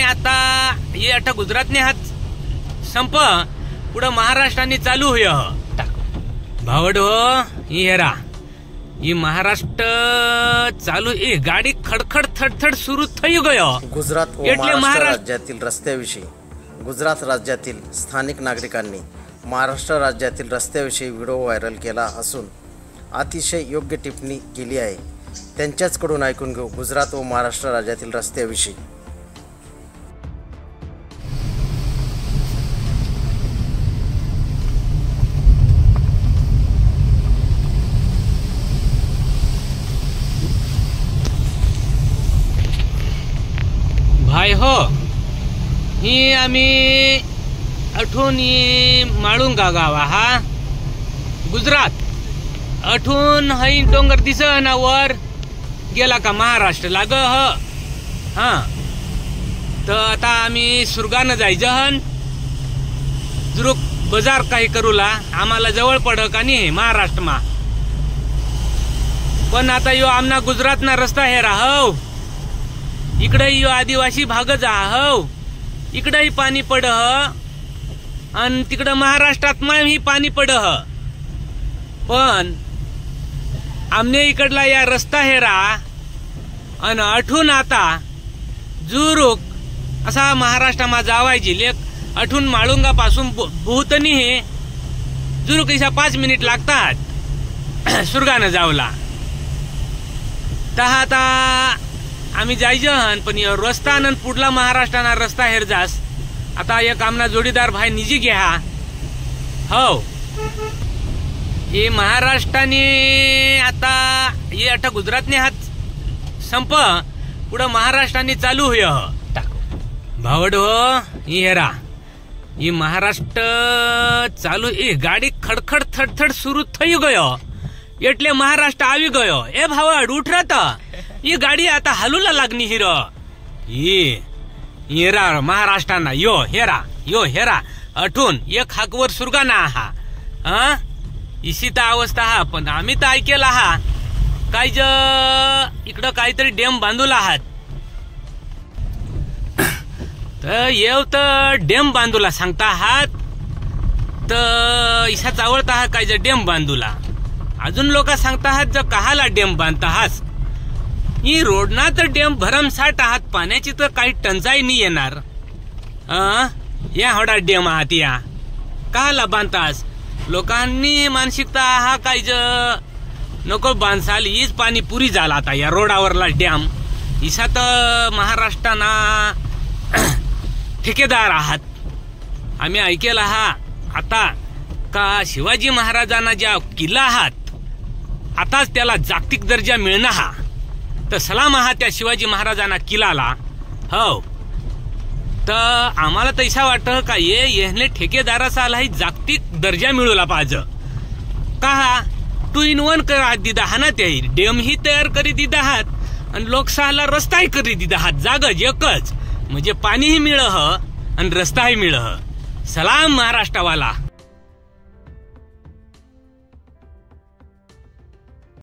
आता ये अठा गुजरातने हात संप पुढे महाराष्ट्राने चालू होय भावड हो हेरा ये महाराष्ट्र चालू गाडी खडखड थडथड सुरू થઈ ગયો। गुजरात व महाराष्ट्र राज्यातील रस्त्याविषयी गुजरात राज्यातील स्थानिक नागरिकांनी महाराष्ट्र राज्यातील रस्त्याविषयी व्हिडिओ व्हायरल केला असून अतिशय योग्य टिप्पणी केली आहे। त्यांच्याचकडून ऐकून घेऊ गुजरात व महाराष्ट्र राज्यातील रस्त्याविषयी। भाई हो ही आम्ही अठून माळुंगा गावा हा गुजरात अठून हई डोंगर दिसन वर गेला का महाराष्ट्र लाग हा तर आता आम्ही सुरगानं जायचं जुरुक बाजार काही करूला आम्हाला जवळ पड का नाही महाराष्ट्र मा पण आता यो आमना गुजरात ना रस्ता हे राहव इकडे यो आदिवासी भागच हो इकडे पाणी पड आणि तिकडे महाराष्ट्रात ही पाणी पड पण आमने इकडला या रस्ता हेरा आणि अठून आता जुरुक असा महाराष्ट्रामा जावायची लेक अठून माळुंगा पासून भूतनी हे जुरुक इसा 5 मिनिट लागतात सुरगानं जावला तर आता आम्ही जायचं पण रस्ता न पुढला महाराष्ट्राना रस्ता हेर जास आता एक आमना जोडीदार भाई निजी घ्या हो ये महाराष्ट्राने आता ये अठा गुजरातने हात संप पुढे महाराष्ट्राने चालू होय भावड हो हेरा ये महाराष्ट्र चालू गाडी खडखड थडथड सुरू થઈ ગયો એટલે महाराष्ट्र આવી ગયો ए भावड उठ रहा ये गाडी आता हलूला लागनी हिर ये हेरा महाराष्ट्राना यो हेरा अठून एक हाकवर सुरगाना हा इसी तर अवस्था हा पण आम्ही तर ऐकेला हा काय इकडं काहीतरी डॅम बांधूला आहात तर येव तर डॅम बांधूला सांगता आहात तर इसा चावळता हा काय डॅम बांधूला अजून लोक सांगता आहात ज कहाला डॅम बांधता आहात ही रोडना तर डॅम भरमसाठ आहात पाण्याची तर काही टंचाई नाही येणार या होडा डॅम आहात या कहाला बांधतास लोकांनी मानसिकता हा काय नको बांधसाल हीच पाणी पुरी झाला आता या रोडावरला डॅम इसा तर महाराष्ट्राना ठेकेदार आहात आम्ही ऐकेला हा आता का शिवाजी महाराजांना ज्या किल्ला आहात आताच त्याला जागतिक दर्जा मिळणं हा तर सलाम आहात त्या शिवाजी महाराजांना किल्लाला हो तर आम्हाला तैसा वाटतं का येहने ठेकेदाराचा आलाही जागतिक दर्जा मिळवला पाहिजे का 2 in 1 करा दिदा हा ना ते डॅम ही तयार करी दिदा आहात आणि लोकसहाला रस्ताही करी दिदा आहात जागच एकच म्हणजे पाणीही मिळ आणि रस्ताही मिळ सलाम महाराष्ट्रावाला।